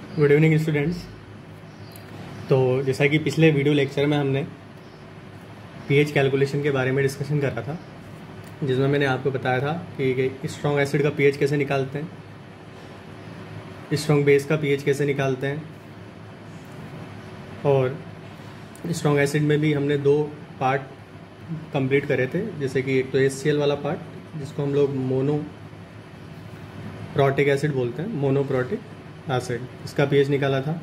Good evening students. तो जैसा कि पिछले वीडियो लेक्चर में हमने पीएच कैलकुलेशन के बारे में डिस्कशन करा था, जिसमें मैंने आपको बताया था कि स्ट्रॉन्ग एसिड का पीएच कैसे निकालते हैं, स्ट्रॉन्ग बेस का पीएच कैसे निकालते हैं, और स्ट्रॉन्ग एसिड में भी हमने दो पार्ट कंप्लीट करे थे। जैसे कि एक तो HCl वाला पार्ट, जिसको हम लोग मोनोप्रोटिक एसिड बोलते हैं, मोनोप्रोटिक एसिड, इसका पीएच निकाला था।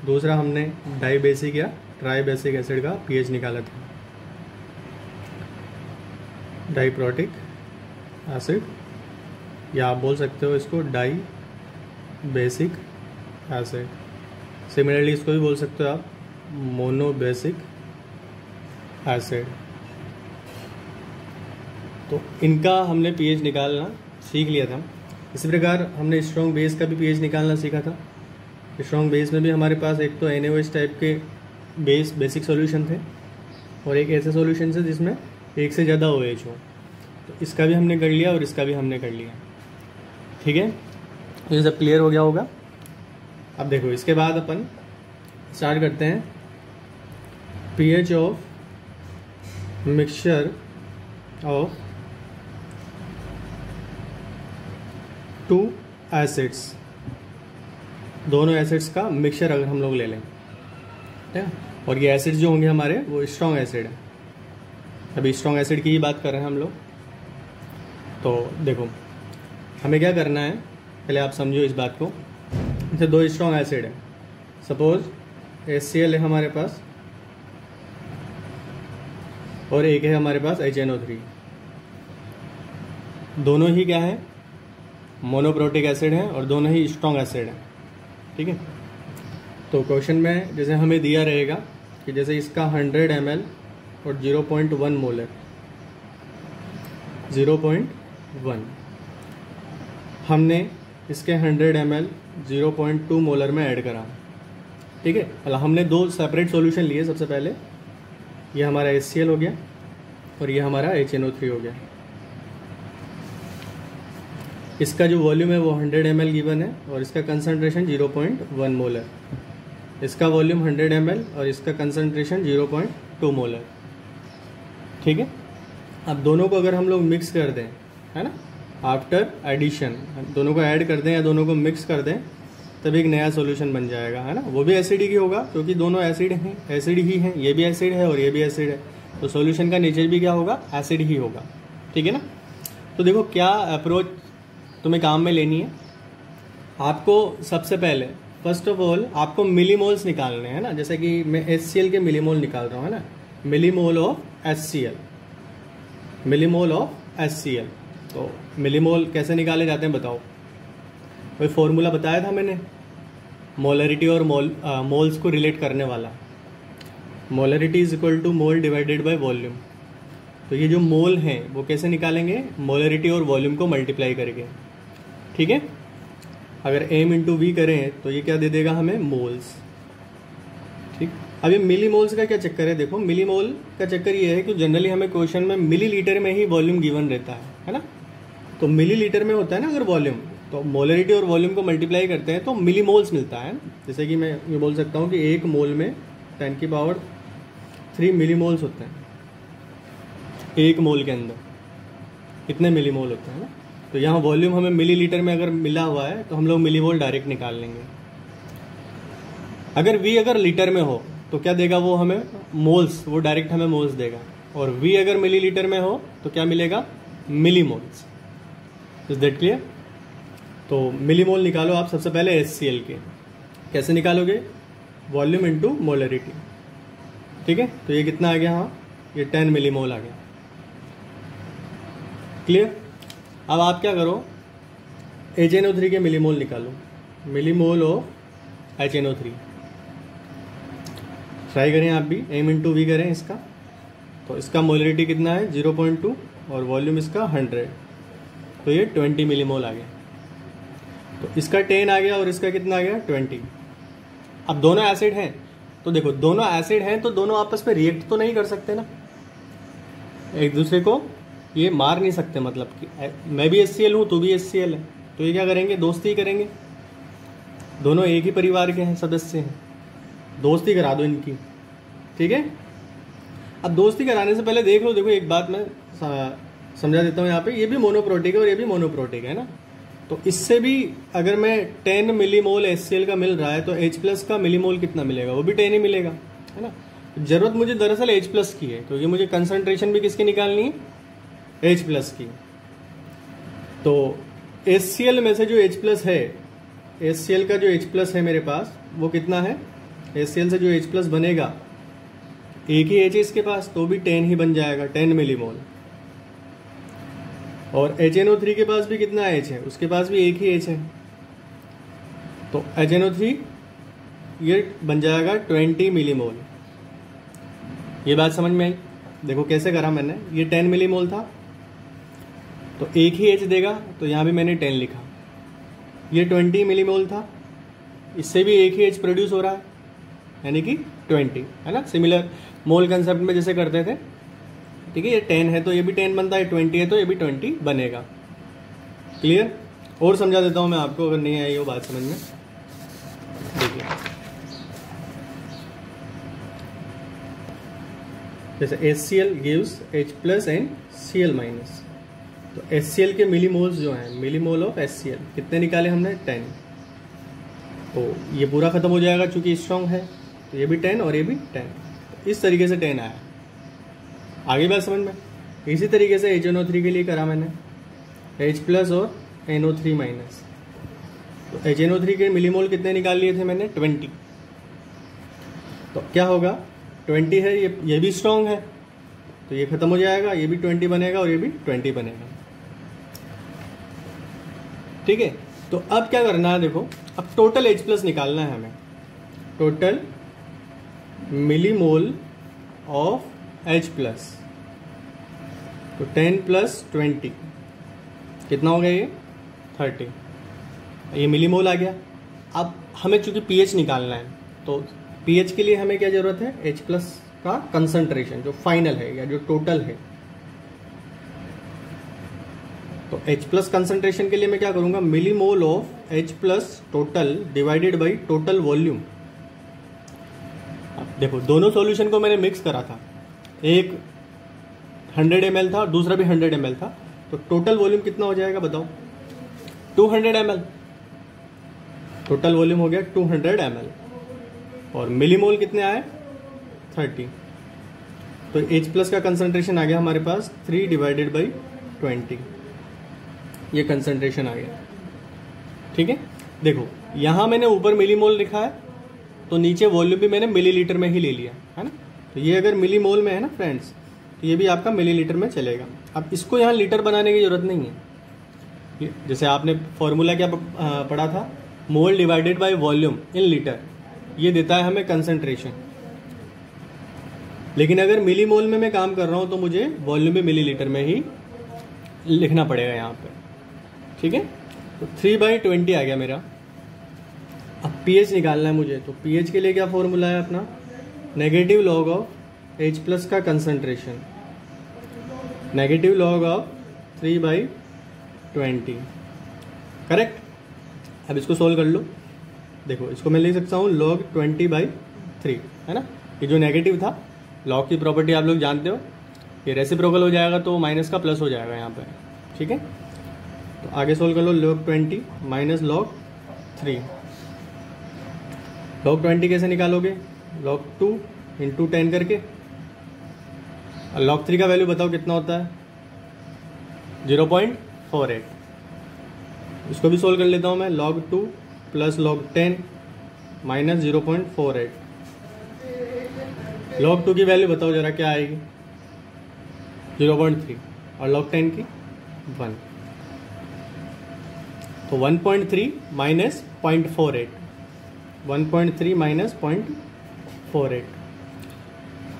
दूसरा हमने डाइबेसिक या ट्राइबेसिक एसिड का पीएच निकाला था, डाइप्रोटिक एसिड, या आप बोल सकते हो इसको डाई बेसिक एसिड। सिमिलरली इसको भी बोल सकते हो आप मोनोबेसिक एसिड। तो इनका हमने पीएच निकालना सीख लिया था। इसी प्रकार हमने स्ट्रॉन्ग बेस का भी पीएच निकालना सीखा था। स्ट्रॉन्ग बेस में भी हमारे पास एक तो NaOH टाइप के बेसिक सॉल्यूशन थे, और एक ऐसे सॉल्यूशन है जिसमें एक से ज़्यादा OH हो। तो इसका भी हमने कर लिया और इसका भी हमने कर लिया। ठीक है, तो ये सब क्लियर हो गया होगा। अब देखो, इसके बाद अपन स्टार्ट करते हैं pH of mixture of two acids. दोनों एसिड्स का मिक्सचर अगर हम लोग ले लें, ठीक है, और ये एसिड्स जो होंगे हमारे वो स्ट्रॉन्ग एसिड है। अभी स्ट्रॉन्ग एसिड की ही बात कर रहे हैं हम लोग। तो देखो, हमें क्या करना है, पहले आप समझो इस बात को। जैसे दो स्ट्रॉन्ग एसिड है, सपोज HCl है हमारे पास और एक है हमारे पास HNO3। दोनों ही क्या है, मोनोप्रोटिक एसिड है और दोनों ही स्ट्रॉन्ग एसिड है। ठीक है, तो क्वेश्चन में जैसे हमें दिया रहेगा कि जैसे इसका 100 ml और 0.1 मोलर, 0.1 हमने इसके 100 ml 0.2 मोलर में ऐड करा। ठीक है, मतलब हमने दो सेपरेट सॉल्यूशन लिए। सबसे पहले ये हमारा HCl हो गया और ये हमारा HNO3 हो गया। इसका जो वॉल्यूम है वो 100 ml गिवन है और इसका कंसंट्रेशन 0.1 मोलर। इसका वॉल्यूम 100 ml और इसका कंसंट्रेशन 0.2 मोलर। ठीक है, अब दोनों को अगर हम लोग मिक्स कर दें, है ना, आफ्टर एडिशन, दोनों को ऐड कर दें या दोनों को मिक्स कर दें, तब एक नया सॉल्यूशन बन जाएगा, है ना। वो भी एसिड ही होगा, क्योंकि दोनों एसिड हैं, एसिड ही हैं। ये भी एसिड है और ये भी एसिड है, तो सॉल्यूशन का नेचर भी क्या होगा, एसिड ही होगा। ठीक है ना। तो देखो, क्या अप्रोच तुम्हें काम में लेनी है। आपको सबसे पहले फर्स्ट ऑफ ऑल आपको मिलीमोल्स निकालने हैं ना। जैसे कि मैं HCl के मिलीमोल निकाल रहा हूँ, है ना, millimole of HCl, millimole of HCl। तो मिलीमोल कैसे निकाले जाते हैं बताओ। कोई फॉर्मूला बताया था मैंने, मोलरिटी और मोल्स को रिलेट करने वाला। Molarity is equal to mole divided by volume. तो ये जो मोल हैं वो कैसे निकालेंगे, मोलरिटी और वॉल्यूम को मल्टीप्लाई करके। ठीक है, अगर m इंटू वी करें तो ये क्या दे देगा हमें, मोल्स। ठीक, अब ये मिली मोल्स का क्या चक्कर है। देखो, मिली मोल का चक्कर ये है कि जनरली हमें क्वेश्चन में मिलीलीटर में ही वॉल्यूम गिवन रहता है ना। तो मिलीलीटर में होता है ना अगर वॉल्यूम, तो मोलरिटी और वॉल्यूम को मल्टीप्लाई करते हैं तो मिली मोल्स मिलता है। जैसे कि मैं ये बोल सकता हूँ कि एक मोल में 10 की पावर 3 मिली मोल्स होते हैं। एक मोल के अंदर कितने मिली मोल होते हैं ना। तो यहाँ वॉल्यूम हमें मिलीलीटर में अगर मिला हुआ है तो हम लोग मिलीमोल डायरेक्ट निकाल लेंगे। अगर V अगर लीटर में हो तो क्या देगा वो हमें, मोल्स, वो डायरेक्ट हमें मोल्स देगा। और V अगर मिलीलीटर में हो तो क्या मिलेगा, मिलीमोल्स। Is that clear. तो मिलीमोल निकालो आप सबसे पहले HCl के। कैसे निकालोगे, वॉल्यूम इंटू मोलरिटी। ठीक है, तो ये कितना आ गया, हाँ ये 10 मिलीमोल आ गया। क्लियर। अब आप क्या करो, HNO3 के मिलीमोल निकालो, मिलीमोल ऑफ HNO3। ट्राई करें आप भी, m इंटू वी करें इसका। तो इसका मोलरिटी कितना है, 0.2 और वॉल्यूम इसका 100, तो ये 20 मिलीमोल आ गया। तो इसका 10 आ गया और इसका कितना आ गया, 20। अब दोनों एसिड हैं, तो देखो दोनों एसिड हैं तो दोनों आपस में रिएक्ट तो नहीं कर सकते ना, एक दूसरे को ये मार नहीं सकते। मतलब कि मैं भी HCl हूँ, तू भी HCl है, तो ये क्या करेंगे, दोस्ती ही करेंगे। दोनों एक ही परिवार के हैं, सदस्य हैं, दोस्ती करा दो इनकी, ठीक है। अब दोस्ती कराने से पहले देख लो, देखो एक बात मैं समझा देता हूँ यहाँ पे, ये भी मोनोप्रोटिक है और ये भी मोनोप्रोटिक है ना, तो इससे भी अगर मैं 10 मिलीमोल HCl का मिल रहा है तो H+ का मिलीमोल कितना मिलेगा, वो भी 10 ही मिलेगा, है ना। जरूरत मुझे दरअसल H+ की है, क्योंकि मुझे कंसंट्रेशन भी किसकी निकालनी है, H+ की। तो HCl में से जो H+ है, HCl का जो H+ है मेरे पास वो कितना है, HCl से जो H+ बनेगा, एक ही H है इसके पास, तो भी 10 ही बन जाएगा, 10 मिलीमोल। और HNO3 के पास भी कितना H है, उसके पास भी एक ही H है, तो HNO3 ये बन जाएगा 20 मिलीमोल। ये बात समझ में आई। देखो कैसे करा मैंने, ये 10 मिलीमोल था तो एक ही H देगा, तो यहाँ भी मैंने 10 लिखा। ये 20 मिलीमोल था, इससे भी एक ही H प्रोड्यूस हो रहा है, यानी कि 20, है ना। सिमिलर मोल कंसेप्ट में जैसे करते थे, ठीक है। ये 10 है तो ये भी 10 बनता है, 20 है तो ये भी 20 बनेगा। क्लियर? और समझा देता हूं मैं आपको, अगर नहीं आई हो बात समझ में। देखिए जैसे HCl gives H+ and Cl-, तो HCl के मिलीमोल्स जो हैं, मिलीमोल ऑफ HCl कितने निकाले हमने, 10। तो ये पूरा खत्म हो जाएगा चूंकि स्ट्रॉन्ग है, तो ये भी 10 और ये भी 10, तो इस तरीके से 10 आया। आगे बात समझ में। इसी तरीके से HNO3 के लिए करा मैंने, H+ और NO3-। तो HNO3 के मिलीमोल कितने निकाल लिए थे मैंने, 20। तो क्या होगा, 20 है, ये भी स्ट्रॉन्ग है, तो ये खत्म हो जाएगा, ये भी 20 बनेगा और ये भी 20 बनेगा, ठीक है। तो अब क्या करना है, देखो अब टोटल H+ निकालना है हमें, टोटल मिलीमोल ऑफ H+। तो 10 + 20 कितना हो गया, ये 30, ये मिलीमोल आ गया। अब हमें चूंकि pH निकालना है, तो pH के लिए हमें क्या जरूरत है, H+ का कंसंट्रेशन जो फाइनल है या जो टोटल है। तो H+ कंसंट्रेशन के लिए मैं क्या करूंगा, millimole of H+ total divided by total volume. देखो दोनों सॉल्यूशन को मैंने मिक्स करा था, एक 100 ml था और दूसरा भी 100 ml था, तो टोटल वॉल्यूम कितना हो जाएगा बताओ, 200 ml। टोटल वॉल्यूम हो गया 200 ml और मिलीमोल कितने आए, 30। तो H+ का कंसंट्रेशन आ गया हमारे पास 3/20, ये कंसंट्रेशन आ गया, ठीक है। देखो यहां मैंने ऊपर मिलीमोल लिखा है, तो नीचे वॉल्यूम भी मैंने मिलीलीटर में ही ले लिया है ना। तो ये अगर मिलीमोल में है ना फ्रेंड्स, तो ये भी आपका मिलीलीटर में चलेगा। अब इसको यहाँ लीटर बनाने की जरूरत नहीं है, जैसे आपने फॉर्मूला क्या पढ़ा था, मोल divided by volume in litre, ये देता है हमें कंसंट्रेशन। लेकिन अगर मिलीमोल में मैं काम कर रहा हूं तो मुझे वॉल्यूम भी मिलीलीटर में ही लिखना पड़ेगा यहाँ पे, ठीक है। तो 3/20 आ गया मेरा। अब pH निकालना है मुझे, तो pH के लिए क्या फॉर्मूला है अपना, नेगेटिव लॉग ऑफ H+ का concentration, negative log of 3/20, correct. अब इसको सोल्व कर लो। देखो इसको मैं लिख सकता हूँ log 20/3, है ना। ये जो नेगेटिव था, लॉग की प्रॉपर्टी आप लोग जानते हो, ये रेसिप्रोकल हो जाएगा तो माइनस का प्लस हो जाएगा यहाँ पे, ठीक है। तो आगे सोल्व कर लो, log 20 माइनस log 3। log 20 कैसे निकालोगे, log 2 इंटू 10 करके। log 3 का वैल्यू बताओ कितना होता है, 0.48। इसको भी सोल्व कर लेता हूँ मैं, log 2 plus log 10 minus 0.48। log 2 की वैल्यू बताओ जरा क्या आएगी, 0.3, और log 10 की 1। तो 1.3 माइनस 0.48, 1.3 माइनस 0.48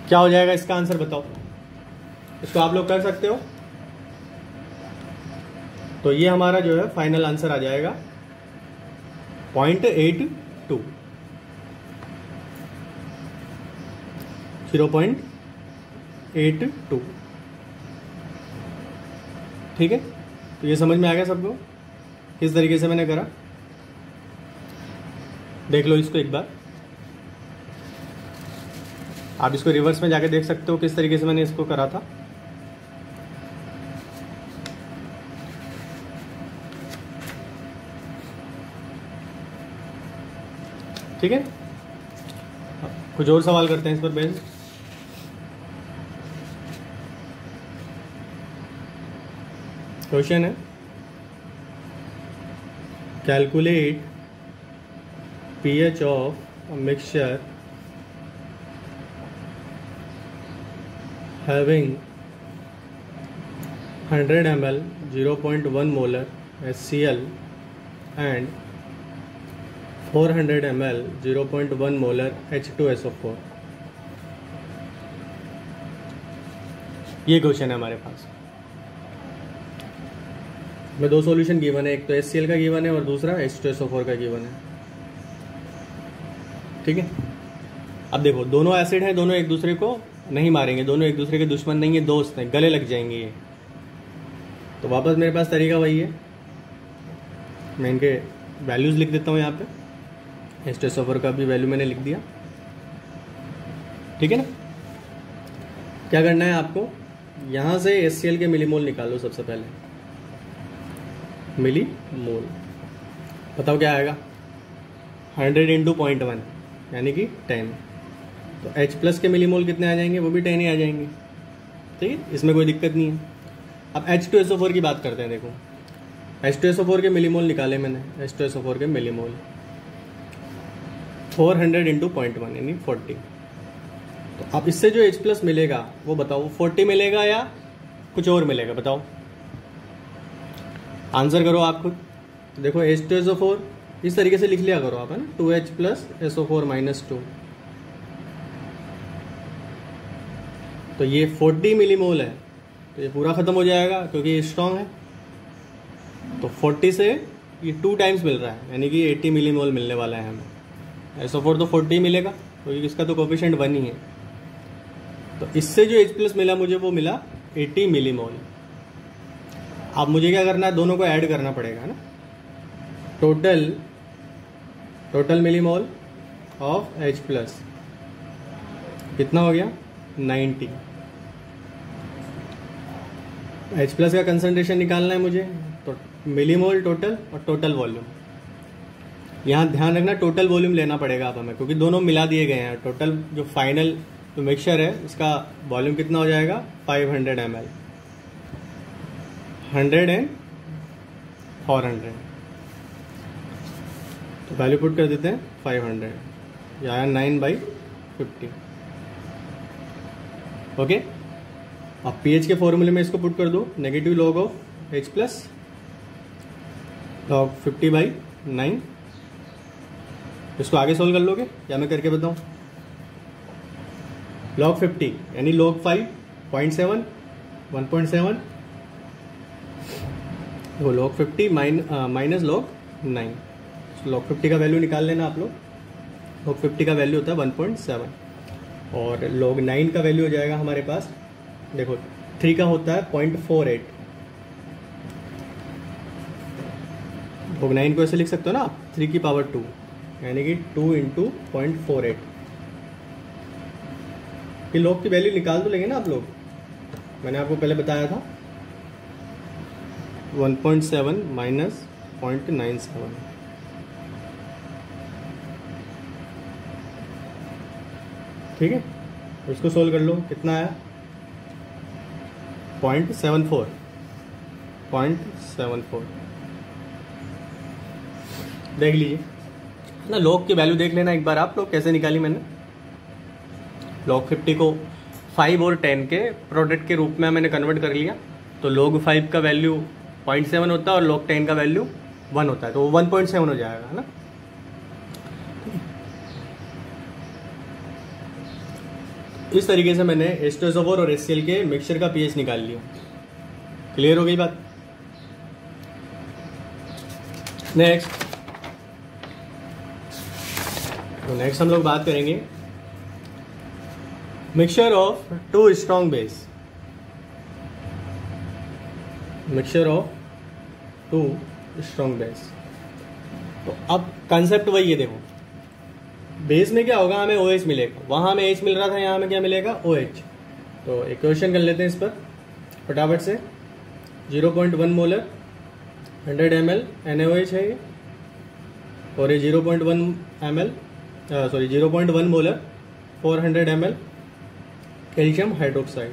क्या हो जाएगा, इसका आंसर बताओ। इसको आप लोग कर सकते हो। तो ये हमारा जो है फाइनल आंसर आ जाएगा 0.82, 0.82, ठीक है। तो ये समझ में आ गया सबको किस तरीके से मैंने करा। देख लो इसको एक बार, आप इसको रिवर्स में जाके देख सकते हो किस तरीके से मैंने इसको करा था। ठीक है, कुछ और सवाल करते हैं इस पर बेस्ड। क्वेश्चन है, calculate pH of a mixture having 100 ml 0.1 molar HCl and 400 ml 0.1 molar H2SO4। ये क्वेश्चन है हमारे पास में। दो सॉल्यूशन गिवन है, एक तो HCl का गिवन है और दूसरा H2SO4 का गिवन है। ठीक है, अब देखो दोनों एसिड हैं, दोनों एक दूसरे को नहीं मारेंगे, दोनों एक दूसरे के दुश्मन नहीं है, दोस्त हैं, गले लग जाएंगे ये। तो वापस मेरे पास तरीका वही है, मैं इनके वैल्यूज लिख देता हूँ यहाँ पे। H2SO4 का भी वैल्यू मैंने लिख दिया। ठीक है ना, क्या करना है आपको, यहाँ से HCl के मिलीमोल निकालो। सबसे पहले मिलीमोल, बताओ क्या आएगा, 100 × 0.1 यानी कि 10। तो H प्लस के मिलीमोल कितने आ जाएंगे, वो भी 10 ही आ जाएंगे। ठीक है, इसमें कोई दिक्कत नहीं है। अब H2SO4 की बात करते हैं। देखो H2SO4 के मिलीमोल निकाले मैंने, H2SO4 के मिलीमोल 400 × 0.1 यानी 40। तो अब इससे जो H प्लस मिलेगा वो बताओ 40 मिलेगा या कुछ और मिलेगा, बताओ, आंसर करो आप खुद। तो देखो H2SO4 इस तरीके से लिख लिया करो आप, है ना, 2H प्लस SO4 - 2। तो ये 40 मिलीमोल है, तो ये पूरा खत्म हो जाएगा क्योंकि ये स्ट्रॉन्ग है। तो 40 से ये 2 टाइम्स मिल रहा है, यानी कि 80 मिलीमोल मिलने वाला है हमें। SO4 तो 40 मिलेगा क्योंकि इसका तो कोफिशिएंट 1 ही है। तो इससे जो H प्लस मिला मुझे, वो मिला 80 मिलीमोल। अब मुझे क्या करना है, दोनों को ऐड करना पड़ेगा ना। Total millimole of H plus कितना हो गया, 90। H प्लस का कंसंट्रेशन निकालना है मुझे, तो मिलीमोल टोटल और टोटल वॉल्यूम। यहाँ ध्यान रखना टोटल वॉल्यूम लेना पड़ेगा आप हमें, क्योंकि दोनों मिला दिए गए हैं। टोटल जो फाइनल जो मिक्सचर है उसका वॉल्यूम कितना हो जाएगा, 500 ml, 100 एंड 400। तो वैल्यू पुट कर देते हैं 500, या 9/50। ओके, अब pH के फॉर्मूले में इसको पुट कर दो, negative log of H plus log 50/9। इसको आगे सोल्व कर लोगे या मैं करके बताऊं। log 50 यानी log 5 0.7 1.7, वो log 50 माइनस log 9। log 50 का वैल्यू निकाल लेना आप लोग। log 50 का वैल्यू होता है 1.7 और log 9 का वैल्यू हो जाएगा हमारे पास, देखो 3 का होता है 0.48। log 9 को ऐसे लिख सकते हो ना, 3 की पावर 2 यानी कि 2 × 0.48। ये log की वैल्यू निकाल तो लेंगे ना आप लोग, मैंने आपको पहले बताया था 1.7 माइनस 0.97। ठीक है, इसको सोल्व कर लो, कितना आया 0.74। देख लीजिए ना, log की वैल्यू देख लेना एक बार आप लोग कैसे निकाली मैंने। log 50 को 5 और 10 के प्रोडक्ट के रूप में मैंने कन्वर्ट कर लिया। तो log 5 का वैल्यू 0.7 होता है और log 10 का वैल्यू 1 होता है, तो वो 1.7 हो जाएगा, है ना। इस तरीके से मैंने H2SO4 और HCl के मिक्सचर का pH निकाल लिया। क्लियर हो गई बात। नेक्स्ट हम लोग बात करेंगे mixture of 2 strong base. Mixture of 2 strong base. तो अब कंसेप्ट वही है, देखो बेस में क्या होगा, हमें OH मिलेगा, वहाँ हमें H मिल रहा था, यहाँ हमें क्या मिलेगा, OH। तो इक्वेशन कर लेते हैं इस पर फटाफट से। 0.1 मोलर 100 ml NaOH है ये, और ये 0.1 मोलर 400 ml कैल्शियम हाइड्रोक्साइड।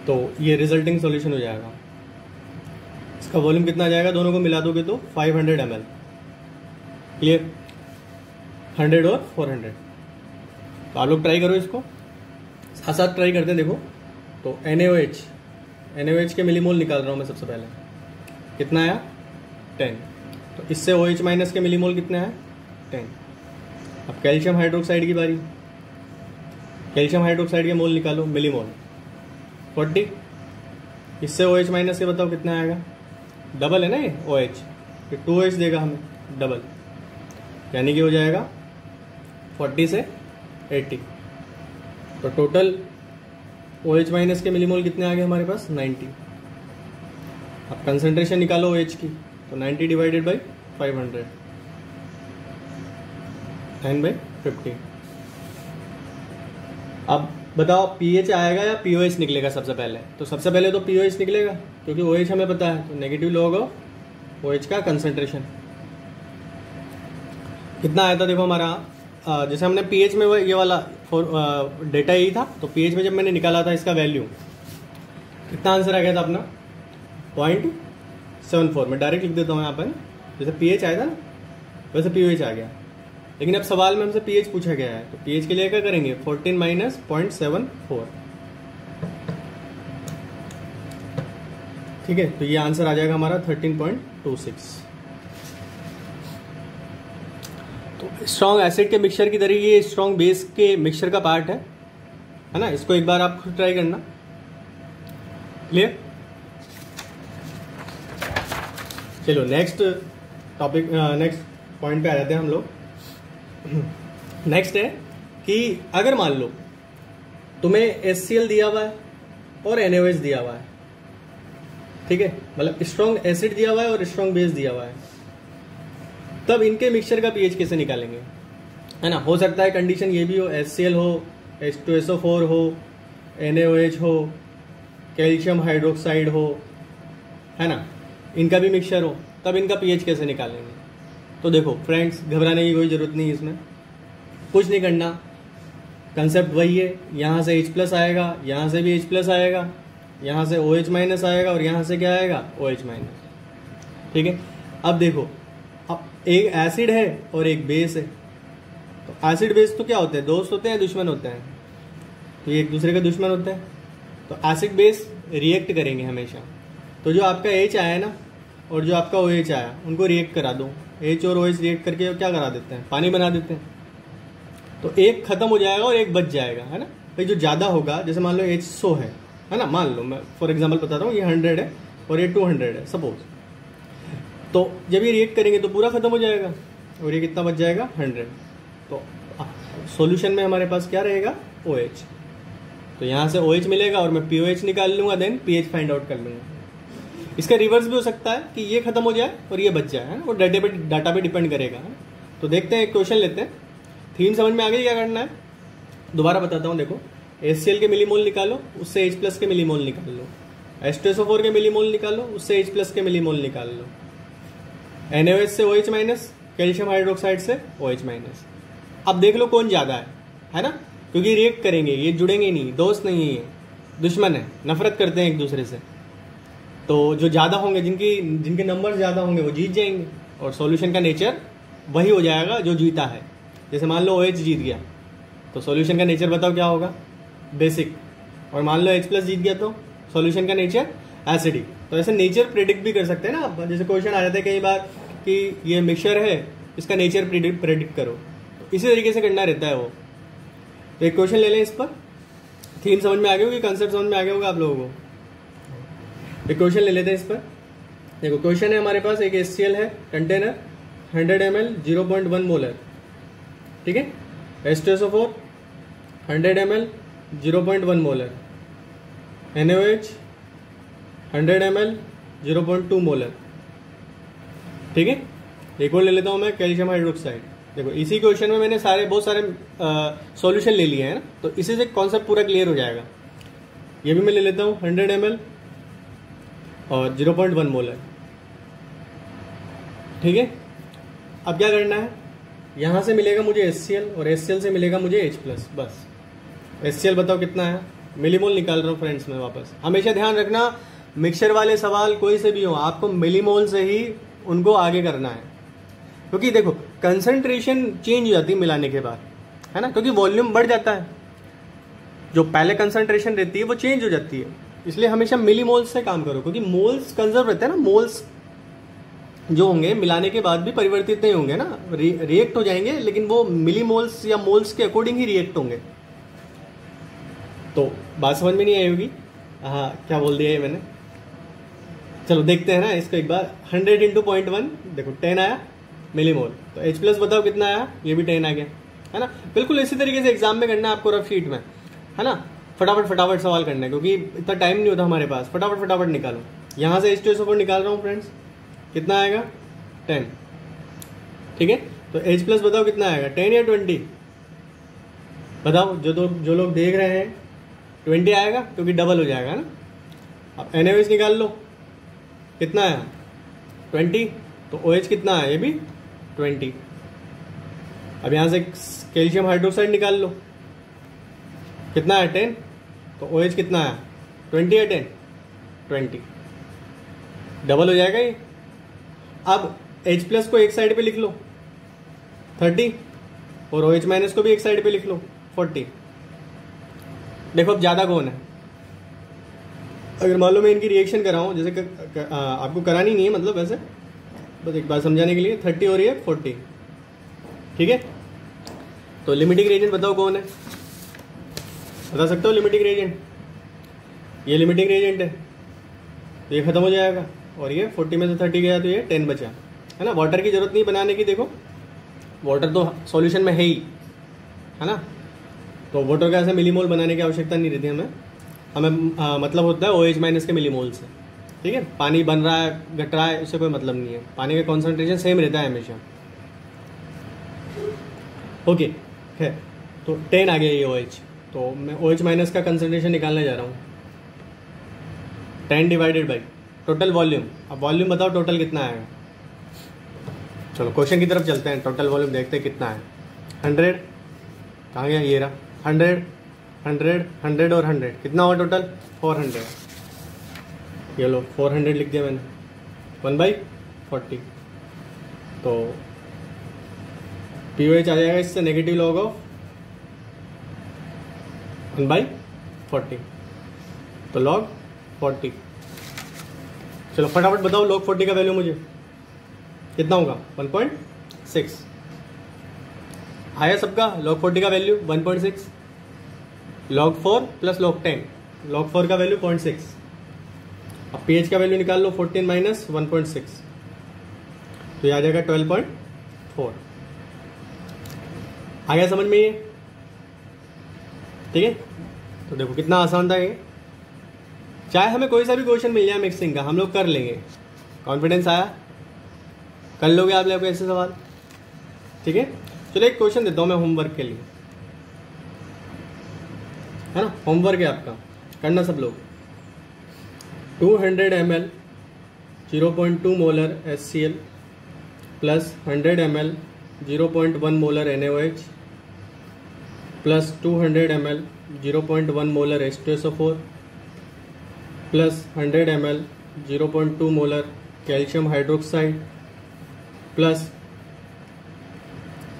तो ये रिजल्टिंग सॉल्यूशन हो जाएगा। इसका वॉल्यूम कितना आ जाएगा, दोनों को मिला दोगे तो 500 ml। क्लियर, 100 और 400। तो आप लोग ट्राई करो इसको, साथ साथ ट्राई करते हैं। देखो तो NaOH के मिलीमोल निकाल रहा हूँ मैं सबसे पहले। कितना आया, 10। तो इससे OH माइनस के मिलीमोल कितने आए, 10। अब कैल्शियम हाइड्रोक्साइड की बारी। कैल्शियम हाइड्रोक्साइड के मोल निकालो, मिलीमोल 40। इससे OH माइनस के बताओ कितना आएगा, डबल है ना ये OH, ये 2H देगा हमें डबल, यानी कि हो जाएगा 40 से 80। तो टोटल OH माइनस के मिलीमोल कितने आ गए हमारे पास, 90। अब कंसंट्रेशन निकालो OH की, तो 90 डिवाइडेड बाई 500, 9/50। अब बताओ pH आएगा या POH निकलेगा सबसे पहले। तो सबसे पहले तो POH निकलेगा, क्योंकि OH हमें पता है, तो नेगेटिव लॉग ऑफ OH का कंसंट्रेशन कितना आया था। देखो हमारा जैसे हमने pH में ये वाला डेटा यही था, तो pH में जब मैंने निकाला था इसका वैल्यू, कितना आंसर आ गया था अपना, 0.74। मैं डायरेक्ट लिख देता हूँ यहाँ पर, जैसे pH आया था ना वैसे pOH आ गया। लेकिन अब सवाल में हमसे pH पूछा गया है, तो pH के लिए क्या करेंगे, 14 माइनस 0.74। ठीक है, तो ये आंसर आ जाएगा हमारा 13.26। तो स्ट्रॉन्ग एसिड के मिक्सचर की तरह ये स्ट्रॉन्ग बेस के मिक्सचर का पार्ट है ना। इसको एक बार आप खुद ट्राई करना। क्लियर, चलो नेक्स्ट टॉपिक, नेक्स्ट पॉइंट पे आ जाते हैं हम लोग। नेक्स्ट है कि अगर मान लो तुम्हें HCl दिया हुआ है और NaOH दिया हुआ है, ठीक है, मतलब स्ट्रॉन्ग एसिड दिया हुआ है और स्ट्रॉन्ग बेस दिया हुआ है, तब इनके मिक्सचर का pH कैसे निकालेंगे, है ना। हो सकता है कंडीशन ये भी हो, HCl हो, H2SO4 हो, NaOH हो, कैल्शियम हाइड्रोक्साइड हो, है ना, इनका भी मिक्सचर हो, तब इनका pH कैसे निकालेंगे। तो देखो फ्रेंड्स, घबराने की कोई ज़रूरत नहीं है इसमें, कुछ नहीं करना, कंसेप्ट वही है। यहाँ से H+ आएगा, यहाँ से भी H+ आएगा, यहाँ से OH माइनस आएगा, और यहाँ से क्या आएगा, OH माइनस। ठीक है, अब देखो, अब एक एसिड है और एक बेस है। तो एसिड बेस तो क्या होते हैं, दोस्त होते हैं, दुश्मन होते हैं। तो ये एक दूसरे का दुश्मन होते हैं। तो एसिड बेस रिएक्ट करेंगे हमेशा। तो जो आपका H आया ना और जो आपका OH आया, उनको रिएक्ट करा दो। H और OH रिएक्ट करके क्या करा देते हैं, पानी बना देते हैं। तो एक खत्म हो जाएगा और एक बच जाएगा, है ना। भाई जो ज़्यादा होगा, जैसे मान लो H 100 है ना, मान लो, मैं फॉर एग्जांपल बताता हूँ, ये 100 है और ये 200 है सपोज। तो जब ये रिएक्ट करेंगे तो पूरा खत्म हो जाएगा और ये कितना बच जाएगा, 100। तो सॉल्यूशन में हमारे पास क्या रहेगा, OH। तो यहाँ से OH मिलेगा और मैं POH निकाल लूंगा, देन pH फाइंड आउट कर लूंगा। इसका रिवर्स भी हो सकता है कि ये खत्म हो जाए और ये बच जाए, है, और डाटा पे डिपेंड करेगा। तो देखते हैं, एक क्वेश्चन लेते हैं। थीम समझ में आ गई, क्या करना है दोबारा बताता हूँ। देखो, HCl के मिलीमोल निकालो, उससे H+ के मिलीमोल निकाल लो। H2SO4 के मिलीमोल निकालो, उससे H+ के मिलीमोल निकाल लो। NaOH से OH माइनस, कैल्शियम हाइड्रोक्साइड से OH माइनस। अब देख लो कौन ज्यादा है ना, क्योंकि रिएक्ट करेंगे, ये जुड़ेंगे नहीं, दोस्त नहीं है, दुश्मन है, नफरत करते हैं एक दूसरे से। तो जो ज्यादा होंगे, जिनके नंबर ज्यादा होंगे, वो जीत जाएंगे, और सॉल्यूशन का नेचर वही हो जाएगा जो जीता है। जैसे मान लो OH जीत गया, तो सॉल्यूशन का नेचर बताओ क्या होगा, बेसिक। और मान लो H+ जीत गया, तो सॉल्यूशन का नेचर एसिडिक। तो ऐसे नेचर प्रेडिक्ट भी कर सकते हैं ना आप। जैसे क्वेश्चन आ जाता है कई बार कि ये मिक्सचर है, इसका नेचर प्रेडिक्ट करो, तो इसी तरीके से करना रहता है वो। तो एक क्वेश्चन ले लें इस पर। थीम समझ में आ गई होगी, कंसेप्ट समझ में आ गया होगा आप लोगों को। एक क्वेश्चन ले लेते हैं इस पर। देखो क्वेश्चन है हमारे पास, एक HCl है कंटेनर, 100 ml 0.1 मोलर, ठीक है। H2SO4 100 ml 0.1 molar, NaOH 100 ml 0.2 molar, ठीक है। एक और ले लेता हूँ मैं कैल्शियम हाइड्रोक्साइड। देखो इसी क्वेश्चन में मैंने बहुत सारे सॉल्यूशन ले लिए हैं ना, तो इसी से कॉन्सेप्ट पूरा क्लियर हो जाएगा। ये भी मैं ले लेता हूँ 100 ml और 0.1 मोलर। ठीक है, अब क्या करना है, यहां से मिलेगा मुझे HCl और HCl से मिलेगा मुझे H+। बस HCl बताओ कितना है, मिलीमोल निकाल रहा हूँ फ्रेंड्स मैं वापस। हमेशा ध्यान रखना मिक्सचर वाले सवाल कोई से भी हो, आपको मिलीमोल से ही उनको आगे करना है, क्योंकि देखो कंसंट्रेशन चेंज हो जाती है मिलाने के बाद, है ना, क्योंकि वॉल्यूम बढ़ जाता है, जो पहले कंसंट्रेशन रहती है वो चेंज हो जाती है। इसलिए हमेशा मिलीमोल्स से काम करो, क्योंकि मोल्स कंजर्व रहते हैं ना, मोल्स जो होंगे मिलाने के बाद भी परिवर्तित नहीं होंगे ना, रिएक्ट हो जाएंगे, लेकिन वो मिलीमोल्स या मोल्स के अकॉर्डिंग ही रिएक्ट होंगे। तो बात समझ में नहीं आई होगी, हाँ क्या बोल दिया है मैंने। चलो देखते हैं ना इसको एक बार। 100 × 0.1 देखो 10 आया मिलीमोल, तो H+ बताओ कितना आया, ये भी 10 आ गया, है ना। बिल्कुल इसी तरीके से एग्जाम में करना है आपको, रफ शीट में, है ना। फटाफट सवाल करना है, क्योंकि इतना टाइम नहीं होता हमारे पास। फटाफट निकालो। यहां से H2SO4 निकाल रहा हूँ फ्रेंड्स, कितना आएगा 10। ठीक है, तो H+ बताओ कितना आएगा, 10 या 20 बताओ। जो लोग देख रहे हैं 20 आएगा, क्योंकि डबल हो जाएगा ना। अब NaOH निकाल लो, कितना है 20, तो OH कितना है, ये भी 20। अब यहां से कैल्शियम हाइड्रोक्साइड निकाल लो, कितना है 10, तो OH कितना है 20 या 10, 20, डबल हो जाएगा ये। अब H+ को एक साइड पे लिख लो 30, और OH- को भी एक साइड पे लिख लो 40। देखो अब ज्यादा कौन है, अगर मान लो मैं इनकी रिएक्शन कराऊं, जैसे आपको करानी नहीं है, मतलब वैसे बस एक बार समझाने के लिए, 30 और ये 40। ठीक है, तो लिमिटिंग रिएजेंट बताओ कौन है, बता सकते हो लिमिटिंग रिएजेंट? ये लिमिटिंग रिएजेंट है, तो ये खत्म हो जाएगा, और ये 40 में से 30 गया तो ये 10 बचा, है ना। वाटर की जरूरत नहीं बनाने की, देखो वाटर तो सॉल्यूशन में है ही, है ना, तो वाटर का ऐसे मिलीमोल बनाने की आवश्यकता नहीं रहती हमें मतलब होता है OH- के मिलीमोल से। ठीक है, पानी बन रहा है घट रहा है, उससे कोई मतलब नहीं है, पानी का कॉन्सेंट्रेशन सेम रहता है हमेशा। ओके है, तो 10 आ गया ये OH, तो मैं OH- का कंसेंट्रेशन निकालने जा रहा हूँ। 10 डिवाइडेड बाई टोटल वॉल्यूम। अब वॉल्यूम बताओ टोटल कितना आएगा। चलो क्वेश्चन की तरफ चलते हैं, टोटल वॉल्यूम देखते हैं कितना है। 100 कहाँ गया, ये रहा 100 100 100 और 100, कितना हुआ टोटल 400। ये लो 400 लिख दिया मैंने, 1/40। तो pOH आ जाएगा इससे नेगेटिव लॉग ऑफ 1/40, तो log 40। चलो फटाफट बताओ log 40 का वैल्यू मुझे कितना होगा, 1.6 आया सबका। log 40 का value 1.6, log 4 plus log 10, log 4 का वैल्यू 0.6। अब pH का वैल्यू निकाल लो, 14 माइनस 1.6, तो ये आ जाएगा 12.4। आ गया समझ में ये? ठीक है, तो देखो कितना आसान था ये। चाहे हमें कोई सा भी क्वेश्चन मिल जाए मिक्सिंग का, हम लोग कर लेंगे। कॉन्फिडेंस आया, कर लोगे आप लोग ऐसे सवाल। ठीक है, चलो एक क्वेश्चन देता हूं मैं होमवर्क के लिए, है ना। होमवर्क है आपका, करना सब लोग। 200 ml 0.2 molar HCl plus 100 ml 0.1 molar NaOH plus 200 ml 0.1 molar H2SO4 plus 100 ml 0.2 molar calcium hydroxide plus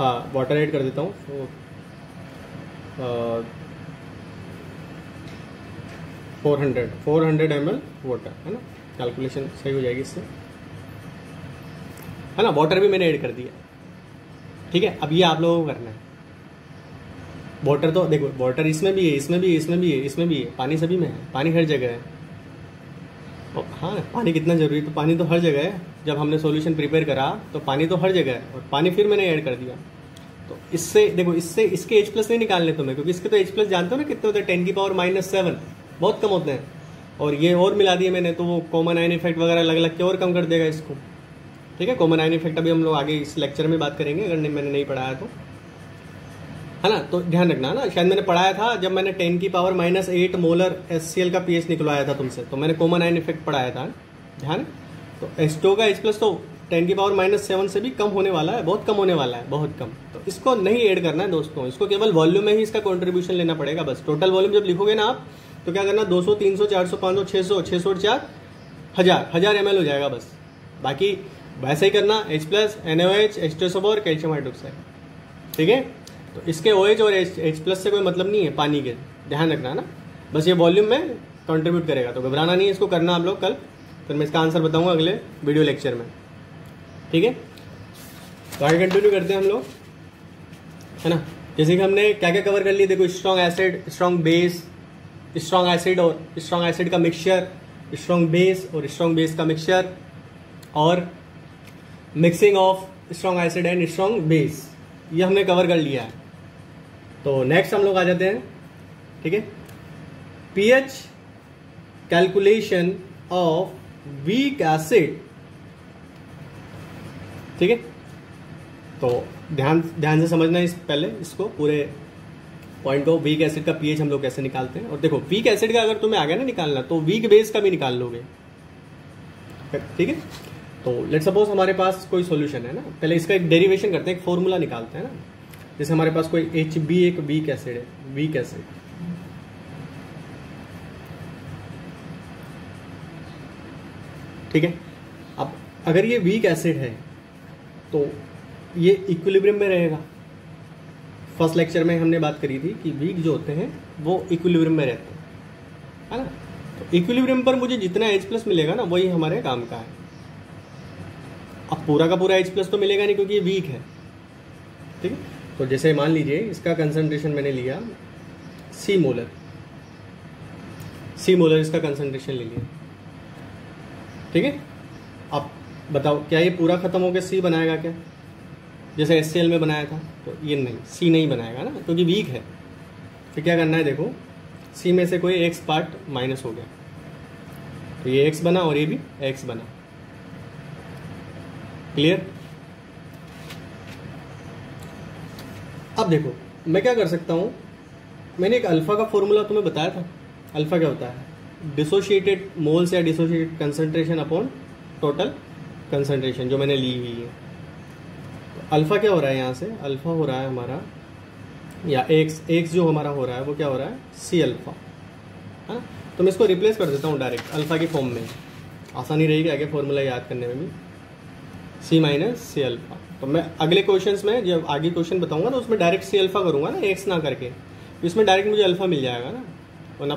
water add कर देता हूँ, तो 400 ml वाटर, है ना। कैलकुलेशन सही हो जाएगी इससे, है ना। वाटर भी मैंने ऐड कर दिया। ठीक है, अब ये आप लोगों को करना है। वाटर तो देखो, वाटर इसमें भी है, इसमें भी है, इसमें भी है, इसमें भी है, पानी सभी में है, पानी हर जगह है। तो हाँ, पानी कितना जरूरी है, तो पानी तो हर जगह है। जब हमने सॉल्यूशन प्रिपेयर करा तो पानी तो हर जगह है, और पानी फिर मैंने ऐड कर दिया। तो इससे देखो, इससे इसके H+ नहीं निकालने तुम्हें, क्योंकि इसके तो H+ जानते हो ना कितने होते हैं, 10⁻⁻7, बहुत कम होते हैं। और ये और मिला दिए मैंने, तो वो कॉमन आयन इफेक्ट वगैरह लग के और कम कर देगा इसको। ठीक है। कॉमन आयन इफेक्ट अभी हम लोग आगे इस लेक्चर में बात करेंगे, अगर मैंने नहीं पढ़ाया तो, है ना। तो ध्यान रखना ना, शायद मैंने पढ़ाया था जब मैंने 10⁻⁸ मोलर HCl का pH निकलवाया था तुमसे, तो मैंने कॉमन आयन इफेक्ट पढ़ाया था, ध्यान। तो H2 का H+ तो 10⁻⁷ से भी कम होने वाला है, बहुत कम होने वाला है, बहुत कम। तो इसको नहीं ऐड करना है दोस्तों, इसको केवल वॉल्यूम में ही इसका कॉन्ट्रीब्यूशन लेना पड़ेगा बस। टोटल वॉल्यूम जब लिखोगे ना आप, तो क्या करना, 200, 300, 400, 500, 600, 600, 4 1000 ml हो जाएगा बस। बाकी वैसे ही करना, H+, NaOH, H2SO4, calcium hydroxide, ठीक है। तो इसके OH और H+ से कोई मतलब नहीं है पानी के, ध्यान रखना ना, बस ये वॉल्यूम में कंट्रीब्यूट करेगा। तो घबराना नहीं है, इसको करना आप लोग कल, फिर मैं इसका आंसर बताऊंगा अगले वीडियो लेक्चर में, ठीक है। तो आगे कंटिन्यू करते हैं हम लोग, है ना। जैसे कि हमने क्या क्या कवर कर लिया, देखो strong acid, strong base, strong acid और स्ट्रॉन्ग एसिड का मिक्सचर, स्ट्रॉन्ग बेस और स्ट्रॉन्ग बेस का मिक्सचर, और mixing of strong acid and strong base, ये हमने कवर कर लिया है। तो नेक्स्ट हम लोग आ जाते हैं, ठीक है, pH calculation of weak acid, ठीक है। तो ध्यान से समझना इस पहले इसको पूरे पॉइंट को, वीक एसिड का पीएच हम लोग कैसे निकालते हैं। और देखो वीक एसिड का अगर तुम्हें आ गया ना निकालना, तो वीक बेस का भी निकाल लोगे, ठीक है। तो लेट्स सपोज हमारे पास कोई सॉल्यूशन है ना, पहले इसका एक डेरिवेशन करते हैं, एक फॉर्मूला निकालते हैं ना। जैसे हमारे पास कोई HB एक वीक एसिड है, वीक एसिड, ठीक है। अब अगर ये वीक एसिड है तो ये इक्विलिब्रियम में रहेगा। फर्स्ट लेक्चर में हमने बात करी थी कि वीक जो होते हैं वो इक्विलिब्रियम में रहते हैं, है ना। तो इक्विलिब्रियम पर मुझे जितना H+ मिलेगा ना, वही हमारे काम का है। अब पूरा का पूरा H+ तो मिलेगा नहीं क्योंकि ये वीक है, ठीक है। तो जैसे मान लीजिए इसका कंसंट्रेशन मैंने लिया C मोलर, इसका कंसंट्रेशन ले लिया, ठीक है। अब बताओ क्या ये पूरा खत्म होकर C बनाएगा क्या, जैसे HCl में बनाया था? तो ये नहीं, C नहीं बनाएगा ना, क्योंकि वीक है। तो क्या करना है, देखो C में से कोई X पार्ट माइनस हो गया, तो ये X बना और ये भी X बना, क्लियर। अब देखो मैं क्या कर सकता हूं, मैंने एक अल्फा का फॉर्मूला तुम्हें बताया था। अल्फा क्या होता है, डिसोशिएटेड मोल्स या dissociated concentration upon total concentration, जो मैंने ली हुई है। तो अल्फा क्या हो रहा है, यहाँ से अल्फा हो रहा है हमारा, या एक्स जो हमारा हो रहा है वो क्या हो रहा है, C अल्फा, है ना। तो मैं इसको रिप्लेस कर देता हूँ डायरेक्ट अल्फा की फॉर्म में, आसानी रहेगी आगे फॉर्मूला याद करने में भी, C अल्फा। तो मैं अगले क्वेश्चंस में जब आगे क्वेश्चन बताऊंगा तो उसमें डायरेक्ट C अल्फा करूंगा ना, एक्स ना करके, तो इसमें डायरेक्ट मुझे अल्फा मिल जाएगा ना, वरना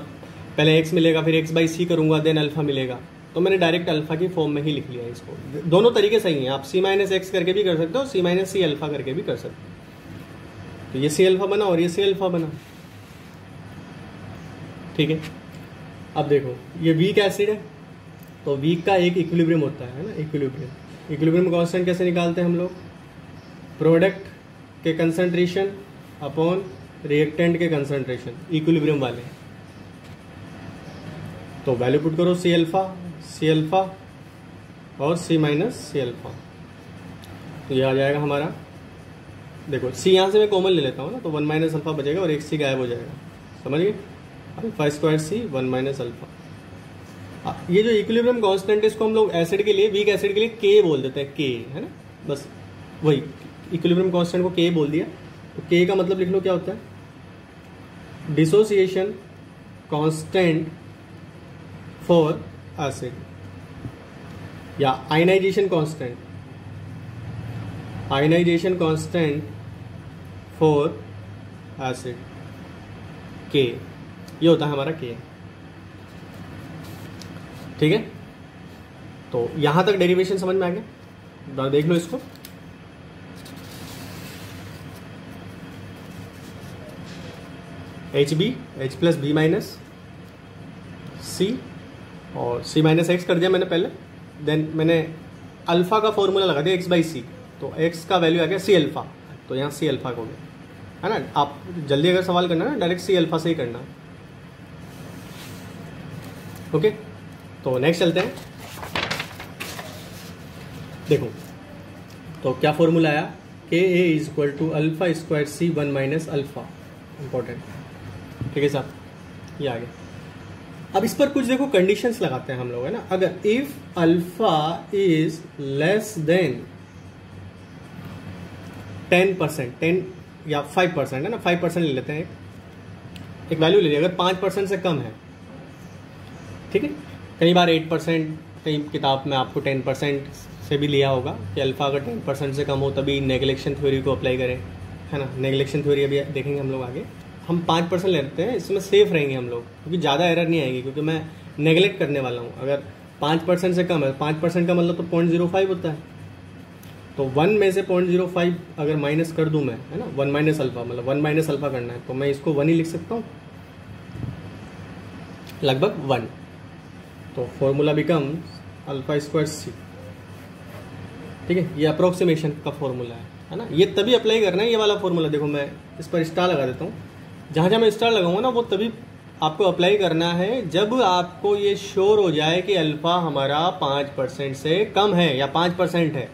पहले एक्स मिलेगा फिर x/c करूंगा देन अल्फा मिलेगा। तो मैंने डायरेक्ट अल्फा की फॉर्म में ही लिख लिया इसको। दोनों तरीके सही हैं, आप C-x करके भी कर सकते हो, C-c अल्फा करके भी कर सकते हो। तो ये C अल्फा बना और ये C अल्फा बना, ठीक है। अब देखो ये वीक एसिड है, तो वीक का एक इक्विलिब्रियम होता है ना, इक्विलिब्रियम कांस्टेंट कैसे निकालते हैं हम लोग, प्रोडक्ट के कंसंट्रेशन अपॉन रिएक्टेंट के कंसंट्रेशन, इक्विलिब्रियम वाले। तो वैल्यू पुट करो C अल्फा और C अल्फा, तो ये आ जाएगा हमारा, देखो C यहाँ से मैं कॉमन ले लेता हूँ ना, तो 1 अल्फा बचेगा और एक C गायब हो जाएगा, समझ गए, अल्फा² C 1 अल्फा। ये जो इक्विलिब्रियम कांस्टेंट है इसको हम लोग एसिड के लिए, वीक एसिड के लिए K बोल देते हैं, K, है ना, बस वही इक्विलिब्रियम कांस्टेंट को K बोल दिया। तो K का मतलब लिख लो क्या होता है, डिसोसिएशन कांस्टेंट फॉर एसिड, या ionisation constant for acid, K, ये होता है हमारा K, ठीक है। तो यहां तक डेरिवेशन समझ में आ गया, देख लो इसको। HB, H+B- C और C-x कर दिया मैंने पहले, देन मैंने अल्फा का फॉर्मूला लगा दिया x/c, तो x का वैल्यू आ गया C अल्फा, तो यहाँ C अल्फा हो गया, है ना। आप जल्दी अगर सवाल करना ना डायरेक्ट C अल्फा से ही करना, ओके। तो नेक्स्ट चलते हैं, देखो तो क्या फॉर्मूला आया, के a is equal to alpha square c 1 minus alpha, important, ठीक है साहब, ये आ गया। अब इस पर कुछ देखो कंडीशंस लगाते हैं हम लोग, है ना। अगर if alpha is less then 10%, 10 या 5%, है ना, 5% ले लेते हैं, एक वैल्यू ले लिया, अगर 5% से कम है, ठीक है। कई बार 8%, कई किताब में आपको 10% से भी लिया होगा कि अल्फा अगर 10% से कम हो तभी नेगलेक्शन थ्योरी को अप्लाई करें, है ना। नेगलेक्शन थ्योरी अभी देखेंगे हम लोग आगे। हम 5% लेते हैं, इसमें सेफ रहेंगे हम लोग, क्योंकि ज़्यादा एरर नहीं आएगी, क्योंकि मैं नेगलेक्ट करने वाला हूँ। अगर 5% से कम है, 5% का मतलब तो 0.05 होता है, तो 1 में से 0.05 अगर माइनस कर दूं मैं, है ना, 1 माइनस अल्फा, मतलब 1 माइनस अल्फा करना है, तो मैं इसको 1 ही लिख सकता हूँ, लगभग 1। तो फॉर्मूला बिकम अल्फा स्क्वायर सी, ठीक है। ये अप्रोक्सीमेशन का फॉर्मूला है ना। ये तभी अप्लाई करना है, ये वाला फॉर्मूला देखो, मैं इस पर स्टार लगा देता हूँ। जहाँ जहाँ मैं स्टार लगाऊंगा ना, वो तभी आपको अप्लाई करना है जब आपको ये श्योर हो जाए कि अल्फा हमारा 5% से कम है या 5% है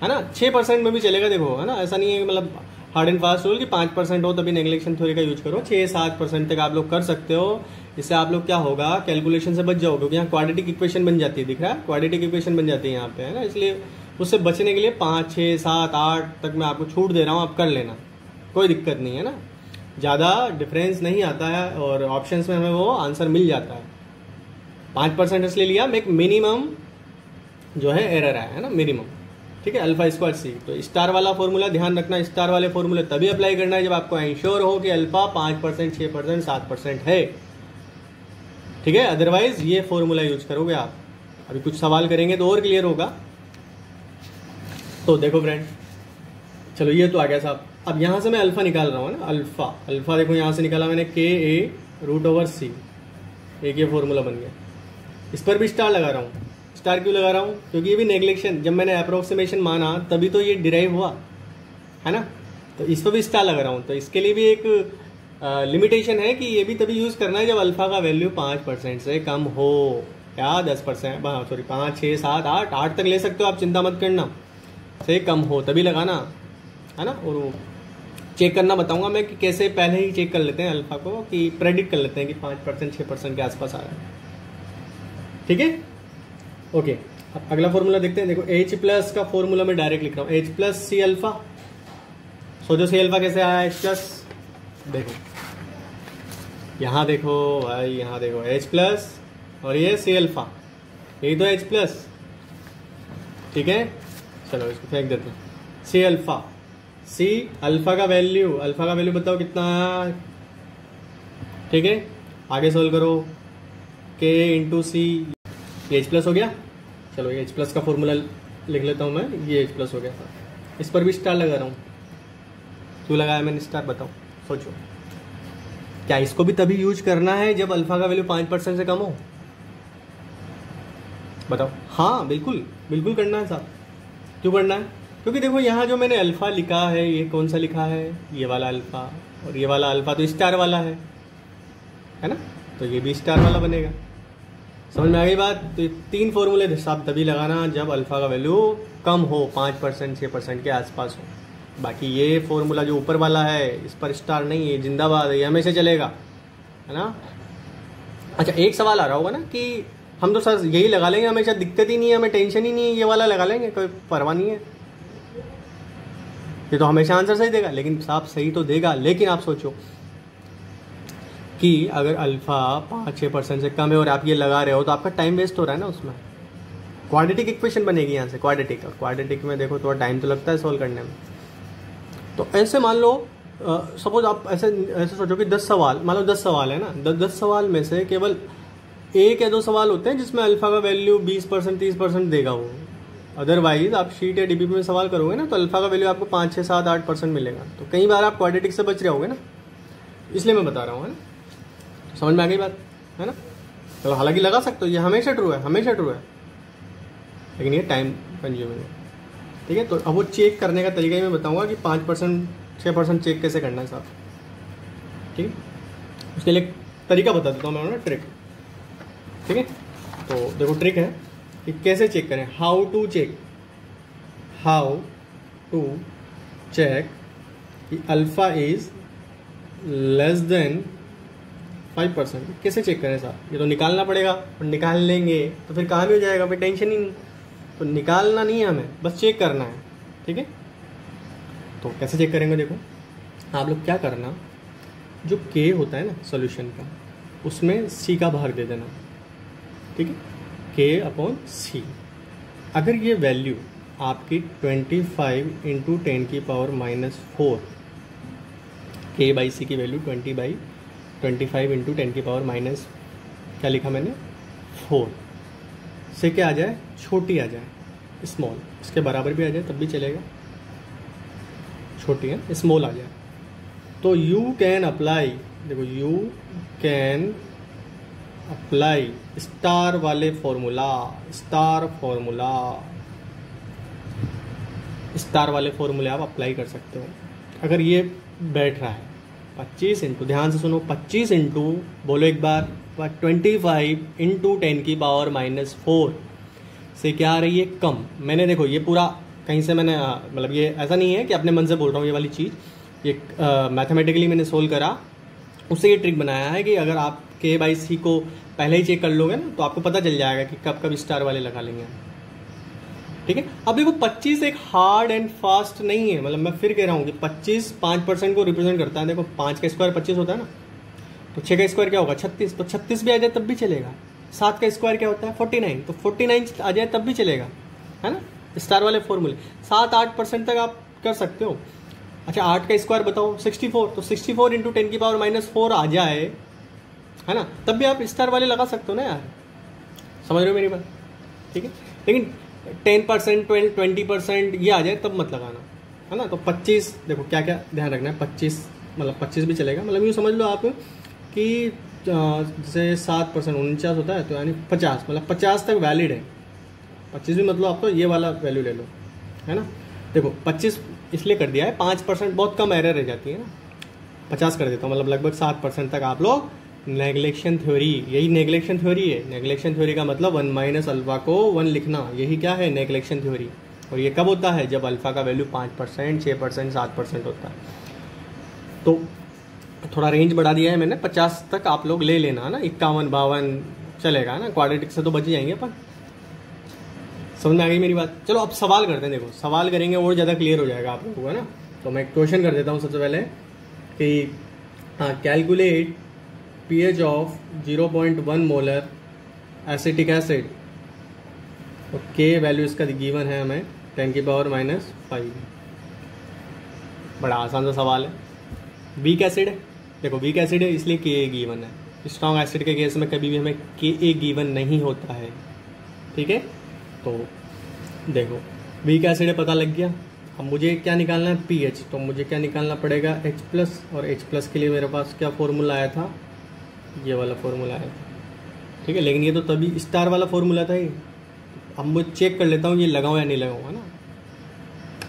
ना। 6% में भी चलेगा, देखो, है ना। ऐसा नहीं है मतलब हार्ड एंड फास्ट रूल कि 5% हो तभी नेगलेक्शन थ्योरी का यूज करो। 6-7% तक आप लोग कर सकते हो। इससे आप लोग क्या होगा, कैलकुलेशन से बच जाओगे, क्योंकि यहाँ क्वाड्रेटिक इक्वेशन बन जाती है, दिख रहा है, क्वाड्रेटिक इक्वेशन बन जाती है यहाँ पे, है ना। इसलिए उससे बचने के लिए 5, 6, 7, 8 तक मैं आपको छूट दे रहा हूँ, आप कर लेना, कोई दिक्कत नहीं है ना। ज़्यादा डिफरेंस नहीं आता है और ऑप्शंस में हमें वो आंसर मिल जाता है। 5% इसलिए लिया, एक मिनिमम जो है एरर है ना, मिनिमम, ठीक है। अल्फा स्क्वायर सी, तो स्टार वाला फॉर्मूला ध्यान रखना, स्टार वाले फॉर्मूले तभी अप्लाई करना है जब आपको इंश्योर हो कि अल्फा 5%, 6%, 7% है, ठीक है। अदरवाइज ये फॉर्मूला यूज करोगे आप। अभी कुछ सवाल करेंगे तो और क्लियर होगा। तो देखो फ्रेंड, चलो ये तो आ गया साहब। अब यहां से मैं अल्फा निकाल रहा हूँ ना, अल्फा देखो यहां से निकाला मैंने, के ए रूट ओवर सी, एक ये फॉर्मूला बन गया। इस पर भी स्टार लगा रहा हूँ। स्टार क्यों लगा रहा हूँ, क्योंकि ये भी नेगलेक्शन, जब मैंने अप्रोक्सीमेशन माना तभी तो ये डिराइव हुआ, है ना। तो इस पर भी स्टार लगा रहा हूँ। तो इसके लिए भी एक लिमिटेशन है कि ये भी तभी यूज करना है जब अल्फा का वैल्यू 5% से कम हो, या 10%, सॉरी 5, 6, 7, 8 तक ले सकते हो आप, चिंता मत करना, से कम हो तभी लगाना, है ना। और चेक करना बताऊंगा मैं कि कैसे पहले ही चेक कर लेते हैं अल्फा को, कि प्रेडिक्ट कर लेते हैं कि 5%, 6% के आसपास आ रहा है, ठीक है। ओके, अब अगला फॉर्मूला देखते हैं। देखो H प्लस का फॉर्मूला मैं डायरेक्ट लिख रहा हूँ, H प्लस सी अल्फा। सोचो सी अल्फा कैसे आया, H प्लस, देखो यहाँ देखो भाई, यहाँ देखो H प्लस और ये सी अल्फा, यही तो H प्लस, ठीक है। चलो इसको फेंक देते हैं, सी अल्फा, सी अल्फा का वैल्यू बताओ कितना आया, ठीक है। आगे सोल्व करो, के इंटू सी, ये H प्लस हो गया। चलो ये H प्लस का फॉर्मूला लिख लेता हूँ मैं, ये H प्लस हो गया। इस पर भी स्टार लगा रहा हूँ। क्यों लगाया मैंने स्टार, बताओ, सोचो। क्या इसको भी तभी यूज करना है जब अल्फा का वैल्यू 5% से कम हो, बताओ। हाँ बिल्कुल बिल्कुल करना है साहब। क्यों करना है, क्योंकि देखो यहाँ जो मैंने अल्फा लिखा है, ये कौन सा लिखा है, ये वाला अल्फा, और ये वाला अल्फा तो स्टार वाला है ना, तो ये भी स्टार वाला बनेगा। समझ में आ गई बात। तो 3 फॉर्मूले साहब तभी लगाना जब अल्फा का वैल्यू कम हो, 5%, 6% के आसपास हो। बाकी ये फॉर्मूला जो ऊपर वाला है, इस पर स्टार नहीं है, जिंदाबाद है, ये हमेशा चलेगा, है ना। अच्छा, एक सवाल आ रहा होगा ना कि हम तो सर यही लगा लेंगे हमेशा, दिक्कत ही नहीं है, हमें टेंशन ही नहीं है, ये वाला लगा लेंगे, कोई परवाह नहीं है, ये तो हमेशा आंसर सही देगा। लेकिन साहब सही तो देगा, लेकिन आप सोचो कि अगर अल्फा 5-6% से कम है और आप ये लगा रहे हो तो आपका टाइम वेस्ट हो रहा है ना उसमें। क्वाड्रेटिक इक्वेशन बनेगी यहाँ से, क्वाड्रेटिक, और क्वाड्रेटिक में देखो थोड़ा टाइम तो लगता है सॉल्व करने में। तो ऐसे मान लो, सपोज आप ऐसे सोचो कि 10 सवाल, मान लो 10 सवाल है ना, 10 सवाल में से केवल 1 या 2 सवाल होते हैं जिसमें अल्फा का वैल्यू 20%, 30% देगा वो। अदरवाइज आप शीट या डीबीपी में सवाल करोगे ना, तो अल्फा का वैल्यू आपको 5, 6, 7, 8% मिलेगा। तो कई बार आप क्वाड्रेटिक से बच रहे होगे ना, इसलिए मैं बता रहा हूँ, है ना। समझ में आ गई बात, है ना। तो हालांकि लगा सकते हो, ये हमेशा ट्रू है, हमेशा ट्रू है, लेकिन ये टाइम कंज्यूमिंग है, ठीक है। तो अब वो चेक करने का तरीका ही मैं बताऊंगा कि 5%, 6% चेक कैसे करना है साहब, ठीक है। उसके लिए तरीका बता देता हूँ मैं, ट्रिक, ठीक है। तो देखो ट्रिक है कि कैसे चेक करें, how to check, how to check कि अल्फा इज लेस देन 5%। कैसे चेक करें साहब, ये तो निकालना पड़ेगा, और निकाल लेंगे तो फिर काम ही हो जाएगा, फिर टेंशन ही नहीं। तो निकालना नहीं है हमें, बस चेक करना है, ठीक है। तो कैसे चेक करेंगे, देखो आप लोग क्या करना, जो के होता है ना सॉल्यूशन का, उसमें सी का भाग दे देना, ठीक है, के अपॉन सी। अगर ये वैल्यू आपकी 25 इंटू 10 की पावर -4, के बाई सी की वैल्यू 25 इंटू 10 की पावर माइनस क्या लिखा मैंने 4 से क्या आ जाए, छोटी आ जाए, स्मॉल, इसके बराबर भी आ जाए तब भी चलेगा, छोटी है स्मॉल आ जाए, तो यू कैन अप्लाई, देखो यू कैन अप्लाई स्टार वाले फॉर्मूला, स्टार वाले फॉर्मूले आप अप्लाई कर सकते हो। अगर ये बैठ रहा है 25 इंटू, ध्यान से सुनो, 25 इंटू, बोलो एक बार, 25 इंटू 10 की पावर -4 से क्या आ रही है, कम। मैंने देखो ये पूरा कहीं से मैंने मतलब ये ऐसा नहीं है कि अपने मन से बोल रहा हूँ, ये वाली चीज़ ये मैथमेटिकली मैंने सोल्व करा, उससे ये ट्रिक बनाया है कि अगर आप के बाई सी को पहले ही चेक कर लोगे ना तो आपको पता चल जाएगा कि कब कब स्टार वाले लगा लेंगे, ठीक है। अब देखो 25 एक हार्ड एंड फास्ट नहीं है, मतलब मैं फिर कह रहा हूँ कि 25 5% को रिप्रेजेंट करता है। देखो 5 का स्क्वायर 25 होता है ना, तो 6 का स्क्वायर क्या होगा 36, तो 36 भी आ जाए तब भी चलेगा। 7 का स्क्वायर क्या होता है 49, तो 49 आ जाए तब भी चलेगा, है ना, स्टार वाले फॉर्मूले। 7-8% तक आप कर सकते हो। अच्छा 8 का स्क्वायर बताओ 64, तो 64 इंटू 10 की पावर -4 आ जाए, है ना, तब भी आप स्टार वाले लगा सकते हो ना यार, समझ रहे हो मेरी बात, ठीक है। लेकिन 10%, 20% ये आ जाए तब मत लगाना, है ना। तो 25, देखो क्या क्या ध्यान रखना है, 25 मतलब 25 भी चलेगा, मतलब यूँ समझ लो आप कि जैसे 7% 49 होता है, तो यानी 50, मतलब 50 तक वैलिड है। 25 भी मतलब आप तो ये वाला वैल्यू ले लो, है ना। देखो 25 इसलिए कर दिया है, 5% बहुत कम एरर रह जाती है ना, 50 कर देता हूँ, मतलब लगभग 7% तक आप लोग नेग्लेक्शन थ्योरी, यही नेग्लेक्शन थ्योरी है। नेग्लेक्शन थ्योरी का मतलब 1 माइनस अल्फा को 1 लिखना, यही क्या है नेग्लेक्शन थ्योरी। और ये कब होता है, जब अल्फा का वैल्यू 5%, 6%, 7% होता है। तो थोड़ा रेंज बढ़ा दिया है मैंने, 50 तक आप लोग ले लेना, है ना, 51, 52 चलेगा ना, क्वाड्रेटिक से तो बच जाएंगे अपन। समझ में आ गई मेरी बात। चलो अब सवाल करते हैं, देखो सवाल करेंगे और ज़्यादा क्लियर हो जाएगा आप लोगों को, है ना। तो मैं क्वेश्चन कर देता हूँ सबसे पहले कि calculate pH of 0.1 molar acetic acid, और के वैल्यू इसका गिवन है हमें 10 की पावर -5। बड़ा आसान सा सवाल है। वीक एसिड है, देखो वीक एसिड है इसलिए के गिवन है। स्ट्रॉन्ग एसिड के केस में कभी भी हमें के गिवन नहीं होता है, ठीक है। तो देखो वीक एसिड है, पता लग गया। अब मुझे क्या निकालना है pH, तो मुझे क्या निकालना पड़ेगा H+, और H+ के लिए मेरे पास क्या फॉर्मूला आया था, ये वाला फॉर्मूला आया था, ठीक है। लेकिन ये तो तभी स्टार वाला फॉर्मूला था ये। अब मैं चेक कर लेता हूँ ये लगाऊँ या नहीं लगाऊँ, है ना।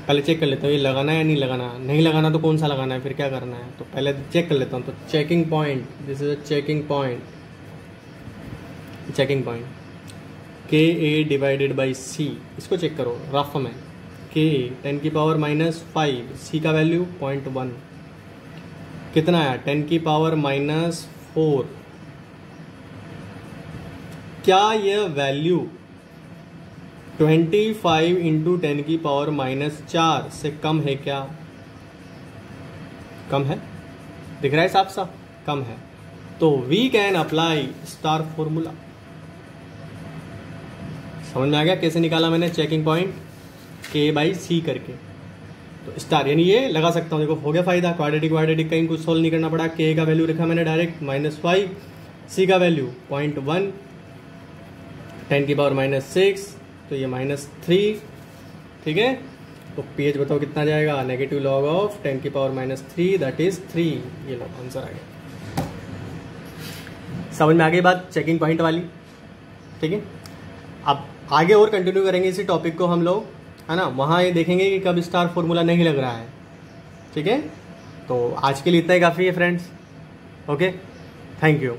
पहले चेक कर लेता हूँ ये लगाना है या नहीं लगाना, नहीं लगाना तो कौन सा लगाना है, फिर क्या करना है, तो पहले चेक कर लेता हूँ। तो checking point, this is a checking point, checking point Ka divided by C, इसको चेक करो रफ में। Ka 10 की पावर -5, C का वैल्यू 0.1, कितना आया 10 की पावर -4। क्या यह वैल्यू 25 इंटू 10 की पावर -4 से कम है क्या, कम है, दिख रहा है साफ साफ कम है। तो we can apply star formula. समझ में आ गया कैसे निकाला मैंने चेकिंग पॉइंट, K/C करके। तो स्टार यानी ये लगा सकता हूँ, देखो हो गया फायदा। क्वाड्रेटिक कहीं कुछ सोल्व नहीं करना पड़ा। K का वैल्यू रखा मैंने डायरेक्ट -5, C का वैल्यू 0.1, 10 की पावर -6, तो ये -3, ठीक है। तो pH बताओ कितना जाएगा, नेगेटिव लॉग ऑफ 10 की पावर -3 दैट इज 3। ये लो आंसर आ गया। समझ में आ गई बात चेकिंग पॉइंट वाली, ठीक है। अब आगे और कंटिन्यू करेंगे इसी टॉपिक को हम लोग, है ना। वहाँ ये देखेंगे कि कब स्टार फॉर्मूला नहीं लग रहा है, ठीक है। तो आज के लिए इतना ही काफ़ी है फ्रेंड्स। Okay, thank you.